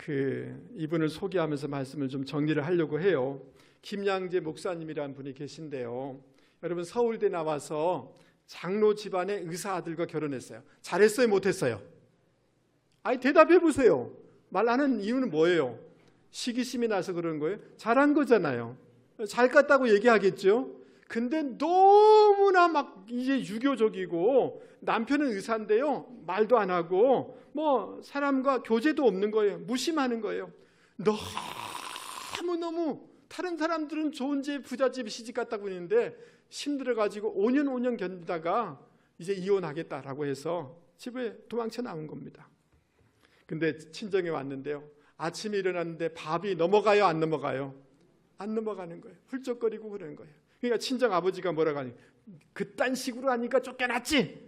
[SPEAKER 1] 이분을 소개하면서 말씀을 좀 정리를 하려고 해요. 김양재 목사님이라는 분이 계신데요. 여러분, 서울대 나와서 장로 집안의 의사 아들과 결혼했어요. 잘했어요, 못했어요? 아니, 대답해 보세요. 말하는 이유는 뭐예요? 시기심이 나서 그러는 거예요? 잘한 거잖아요. 잘 갔다고 얘기하겠죠. 근데 너무나 막 이제 유교적이고 남편은 의사인데요, 말도 안 하고 뭐 사람과 교제도 없는 거예요. 무심하는 거예요. 너무너무 다른 사람들은 좋은 집, 부잣집 시집 갔다고 했는데 힘들어가지고 5년 견디다가 이제 이혼하겠다라고 해서 집에 도망쳐 나온 겁니다. 근데 친정에 왔는데요, 아침에 일어났는데 밥이 넘어가요, 안 넘어가요? 안 넘어가는 거예요. 훌쩍거리고 그러는 거예요. 그러니까 친정 아버지가 뭐라고 하니, 그딴 식으로 하니까 쫓겨났지?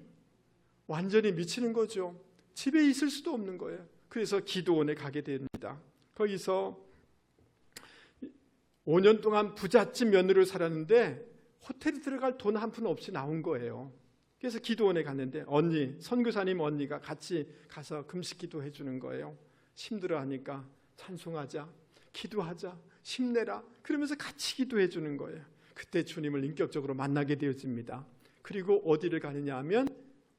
[SPEAKER 1] 완전히 미치는 거죠. 집에 있을 수도 없는 거예요. 그래서 기도원에 가게 됩니다. 거기서 5년 동안 부잣집 며느리로 살았는데 호텔에 들어갈 돈 한 푼 없이 나온 거예요. 그래서 기도원에 갔는데 선교사님 언니가 같이 가서 금식기도 해주는 거예요. 힘들어하니까 찬송하자, 기도하자, 힘내라, 그러면서 같이 기도해 주는 거예요. 그때 주님을 인격적으로 만나게 되어집니다. 그리고 어디를 가느냐 하면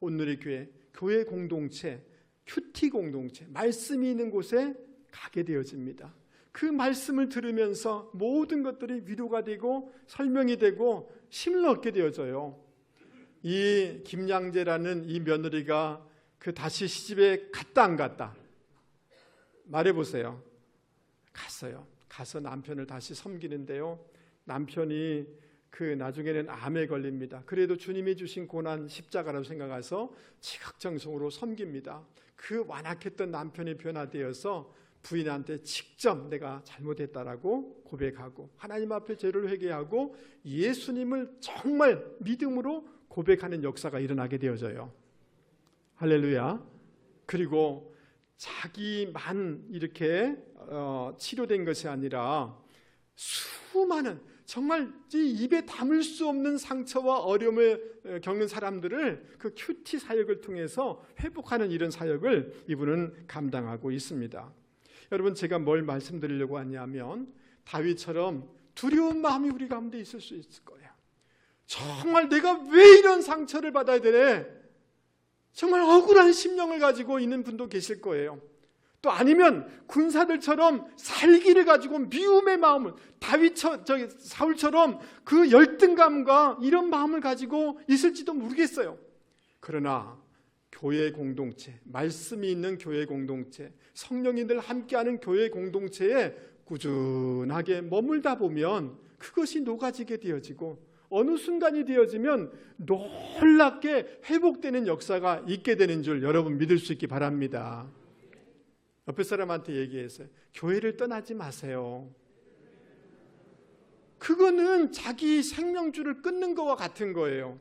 [SPEAKER 1] 온누리교회, 교회 공동체, 큐티 공동체, 말씀이 있는 곳에 가게 되어집니다. 그 말씀을 들으면서 모든 것들이 위로가 되고 설명이 되고 힘을 얻게 되어져요. 이 김양재라는 이 며느리가 다시 시집에 갔다 안 갔다? 말해보세요. 갔어요. 가서 남편을 다시 섬기는데요, 남편이 나중에는 암에 걸립니다. 그래도 주님이 주신 고난 십자가라고 생각해서 지극정성으로 섬깁니다. 그 완악했던 남편이 변화되어서 부인한테 직접 내가 잘못했다라고 고백하고 하나님 앞에 죄를 회개하고 예수님을 정말 믿음으로 고백하는 역사가 일어나게 되어져요. 할렐루야. 그리고 자기만 이렇게 치료된 것이 아니라 수많은, 정말 입에 담을 수 없는 상처와 어려움을 겪는 사람들을 그 큐티 사역을 통해서 회복하는 이런 사역을 이분은 감당하고 있습니다. 여러분, 제가 뭘 말씀드리려고 하냐면 다윗처럼 두려운 마음이 우리 가운데 있을 수 있을 거예요. 정말 내가 왜 이런 상처를 받아야 되래? 정말 억울한 심령을 가지고 있는 분도 계실 거예요. 또 아니면 군사들처럼 살기를 가지고 미움의 마음을, 사울처럼 그 열등감과 이런 마음을 가지고 있을지도 모르겠어요. 그러나 교회 공동체, 말씀이 있는 교회 공동체, 성령이 늘 함께하는 교회 공동체에 꾸준하게 머물다 보면 그것이 녹아지게 되어지고 어느 순간이 되어지면 놀랍게 회복되는 역사가 있게 되는 줄 여러분 믿을 수 있기 바랍니다. 옆에 사람한테 얘기해서 교회를 떠나지 마세요. 그거는 자기 생명줄을 끊는 것과 같은 거예요.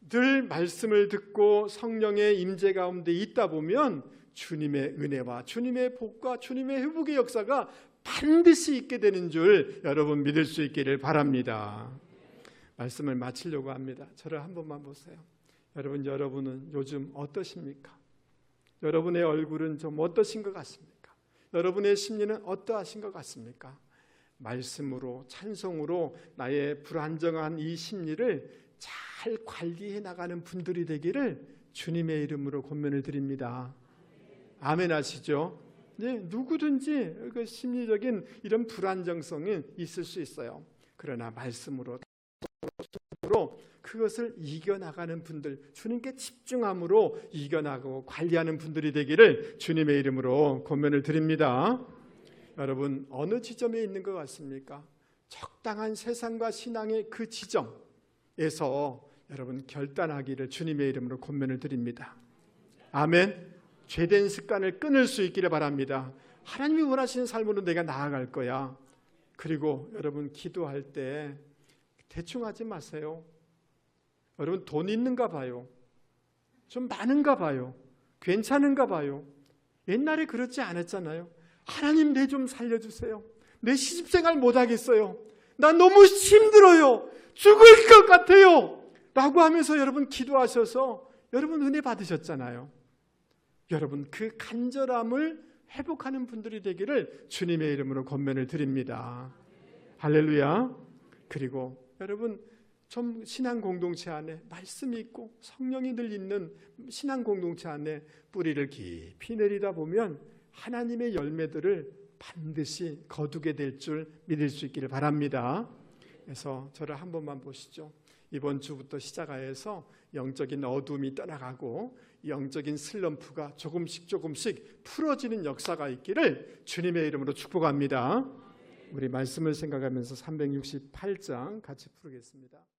[SPEAKER 1] 늘 말씀을 듣고 성령의 임재 가운데 있다 보면 주님의 은혜와 주님의 복과 주님의 회복의 역사가 반드시 있게 되는 줄 여러분 믿을 수 있기를 바랍니다. 말씀을 마치려고 합니다. 저를 한 번만 보세요. 여러분은 요즘 어떠십니까? 여러분의 얼굴은 좀 어떠신 것 같습니까? 여러분의 심리는 어떠하신 것 같습니까? 말씀으로 찬송으로 나의 불안정한 이 심리를 잘 관리해 나가는 분들이 되기를 주님의 이름으로 권면을 드립니다. 아멘 하시죠? 네, 누구든지 그 심리적인 이런 불안정성이 있을 수 있어요. 그러나 말씀으로 그것을 이겨나가는 분들, 주님께 집중함으로 이겨나가고 관리하는 분들이 되기를 주님의 이름으로 권면을 드립니다. 여러분 어느 지점에 있는 것 같습니까? 적당한 세상과 신앙의 그 지점에서 여러분 결단하기를 주님의 이름으로 권면을 드립니다. 아멘. 죄된 습관을 끊을 수 있기를 바랍니다. 하나님이 원하시는 삶으로 내가 나아갈 거야. 그리고 여러분 기도할 때 대충 하지 마세요. 여러분 돈 있는가 봐요. 좀 많은가 봐요. 괜찮은가 봐요. 옛날에 그렇지 않았잖아요. 하나님 내 좀 살려주세요. 내 시집생활 못하겠어요. 나 너무 힘들어요. 죽을 것 같아요. 라고 하면서 여러분 기도하셔서 여러분 은혜 받으셨잖아요. 여러분 그 간절함을 회복하는 분들이 되기를 주님의 이름으로 권면을 드립니다. 할렐루야. 그리고 여러분 좀 신앙 공동체 안에 말씀이 있고 성령이 늘 있는 신앙 공동체 안에 뿌리를 깊이 내리다 보면 하나님의 열매들을 반드시 거두게 될 줄 믿을 수 있기를 바랍니다. 그래서 저를 한 번만 보시죠. 이번 주부터 시작하여서 영적인 어둠이 떠나가고 영적인 슬럼프가 조금씩 풀어지는 역사가 있기를 주님의 이름으로 축복합니다. 우리 말씀을 생각하면서 368장 같이 부르겠습니다.